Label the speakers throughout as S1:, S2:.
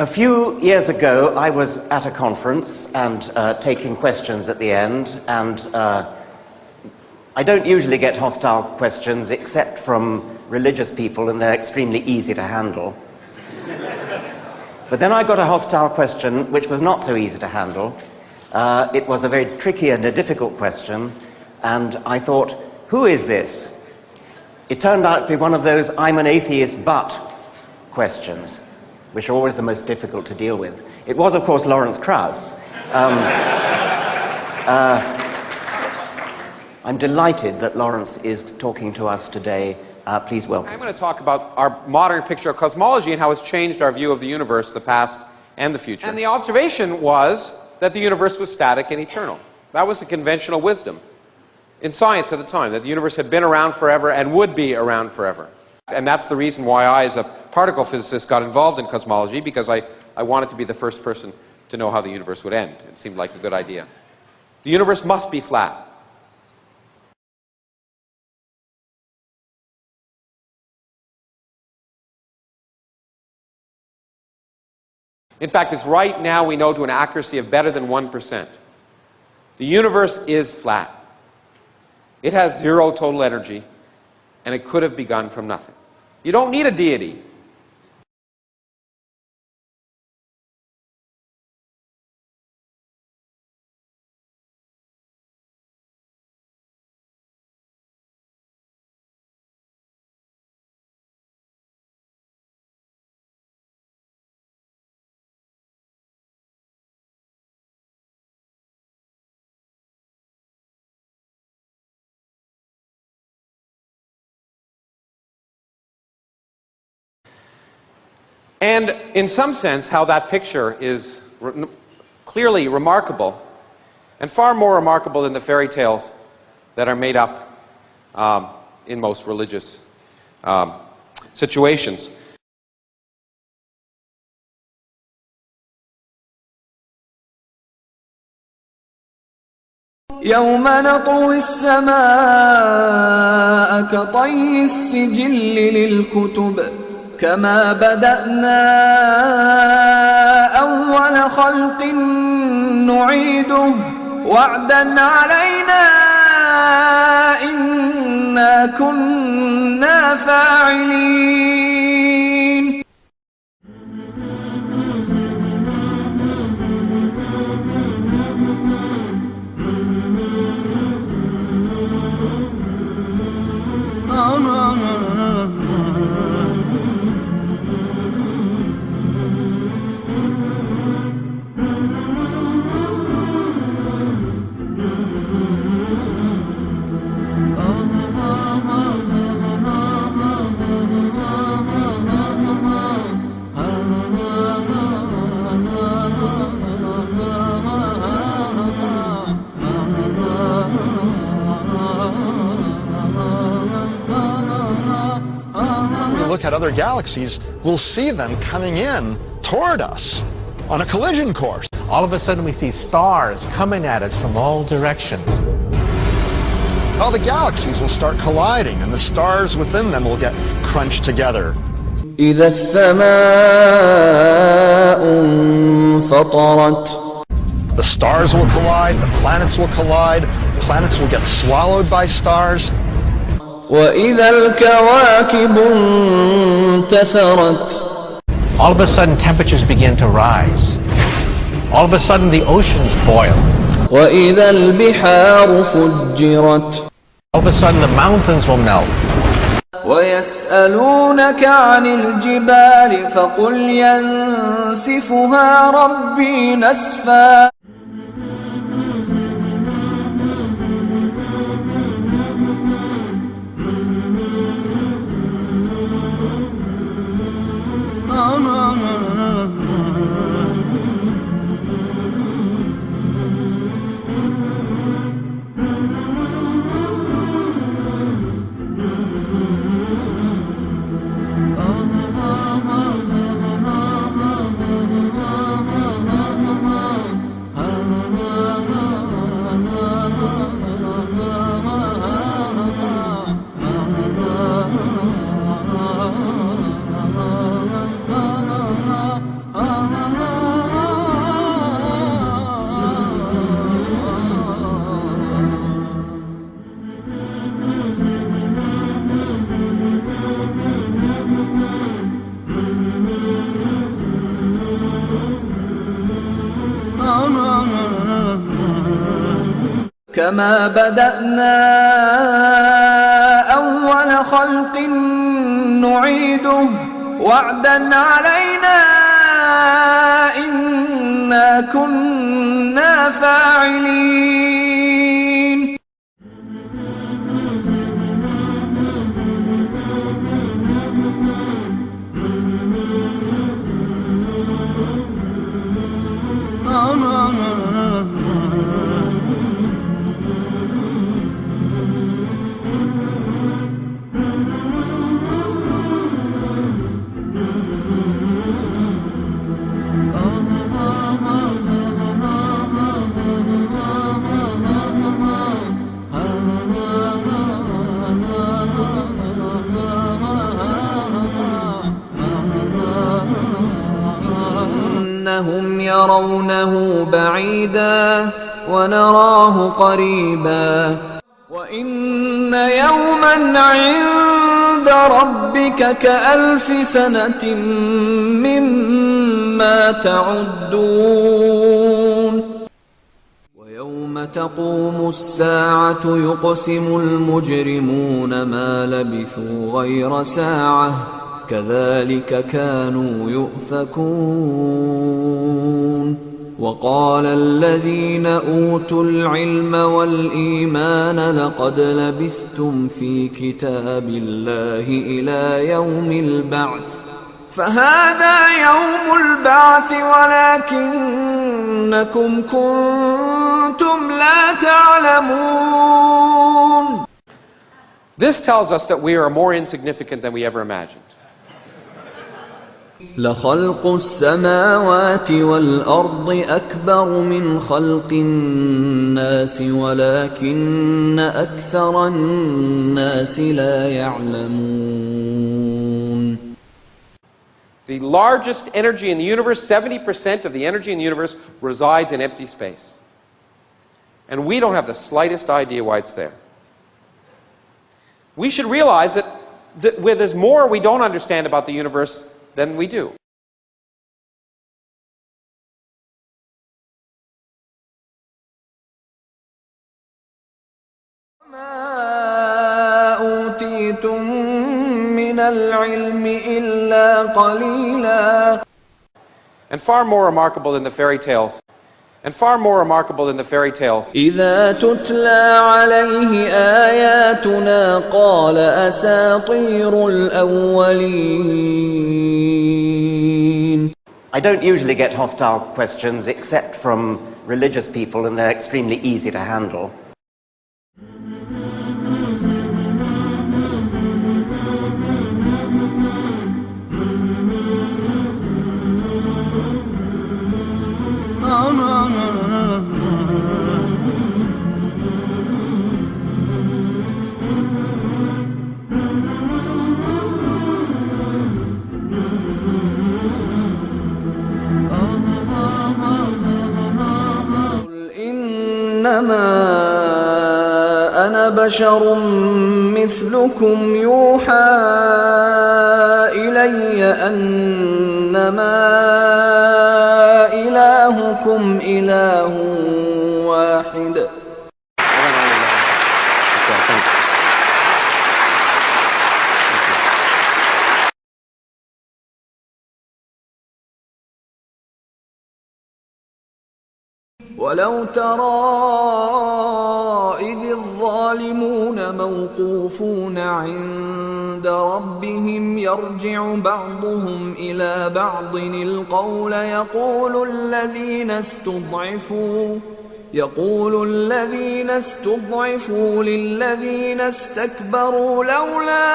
S1: A few years ago, I was at a conference and taking questions at the end, and I don't usually get hostile questions except from religious people, and they're extremely easy to handle. But then I got a hostile question which was not so easy to handle. It was a very tricky and a difficult question, and I thought, who is this? It turned out to be one of those "I'm an atheist but" questions, which are always the most difficult to deal with. It was, of course, Lawrence Krauss. I'm delighted that Lawrence is talking to us today. Please welcome.
S2: I'm going to talk about our modern picture of cosmology and how it's changed our view of the universe, the past and the future. And the observation was that the universe was static and eternal. That was the conventional wisdom in science at the time, that the universe had been around forever and would be around forever. And that's the reason why I, as a particle physicist, got involved in cosmology, because I wanted to be the first person to know how the universe would end. It seemed like a good idea. The universe must be flat. In fact, it's right now we know to an accuracy of better than 1%. The universe is flat. It has zero total energy, and it could have begun from nothing. You don't need a deity. And in some sense, how that picture is clearly remarkable, and far more remarkable than the fairy tales that are made up in most religious situations.
S3: يوم نطوي السماء كطي السجل للكتب كما بدأنا أول خلق نعيده وعدا علينا إنا كنا فاعلين.
S4: Look at other galaxies, we'll see them coming in toward us on a collision course.
S5: All of a sudden we see stars coming at us from all directions.
S4: All the galaxies will start colliding, and the stars within them will get crunched together.
S3: إذا السماء انفطرت.
S4: The stars will collide, the planets will collide, planets will get swallowed by stars.
S3: وإذا الكواكب انتثرت.
S5: All of a sudden temperatures begin to rise. All of a sudden the oceans boil.
S3: وإذا البحار فجرت.
S5: All of a sudden the mountains will melt.
S3: ويسألونك عن الجبال فقل ينسفها ربي نسفا. كما بدأنا أول خلق نعيده وعدا علينا إنا كنا فاعلين. إنهم يرونه بعيدا ونراه قريبا وإن يوما عند ربك كألف سنة مما تعدون. ويوم تقوم الساعة يقسم المجرمون ما لبثوا غير ساعة كذلك كانوا يؤفكون. وقال الذين أوتوا العلم والإيمان لقد لبثتم في كتاب الله إلى يوم البعث فهذا يوم البعث ولكنكم كنتم لا تعلمون.
S2: This tells us that we are more insignificant than we ever imagined.
S3: لخلق السماوات والأرض أكبر من خلق الناس ولكن أكثر الناس لا يعلمون.
S2: The largest energy in the universe, 70% of the energy in the universe resides in empty space. And we don't have the slightest idea why it's there. We should realize that where there's more we don't understand about the universe than we do.
S3: وما أوتيتم من العلم إلا قليلا.
S2: And far more remarkable than the fairy tales.
S3: إذا تتلى عليه آياتنا قال أساطير الأولين.
S1: I don't usually get hostile questions except from religious people, and they're extremely easy to handle.
S3: إنما أنا بشر مثلكم يوحى إلي أنما إلهكم إله واحد. ولو ترى إذ الظالمون موقوفون عند ربهم يرجع بعضهم إلى بعض القول يقول الذين استضعفوا للذين استكبروا لولا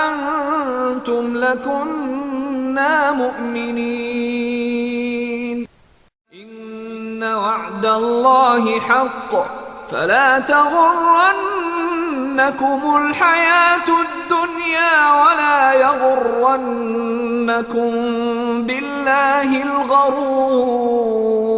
S3: أنتم لكنا مؤمنين. إن وعد الله حق فلا تغرنكم الحياة الدنيا ولا يغرنكم بالله الغرور.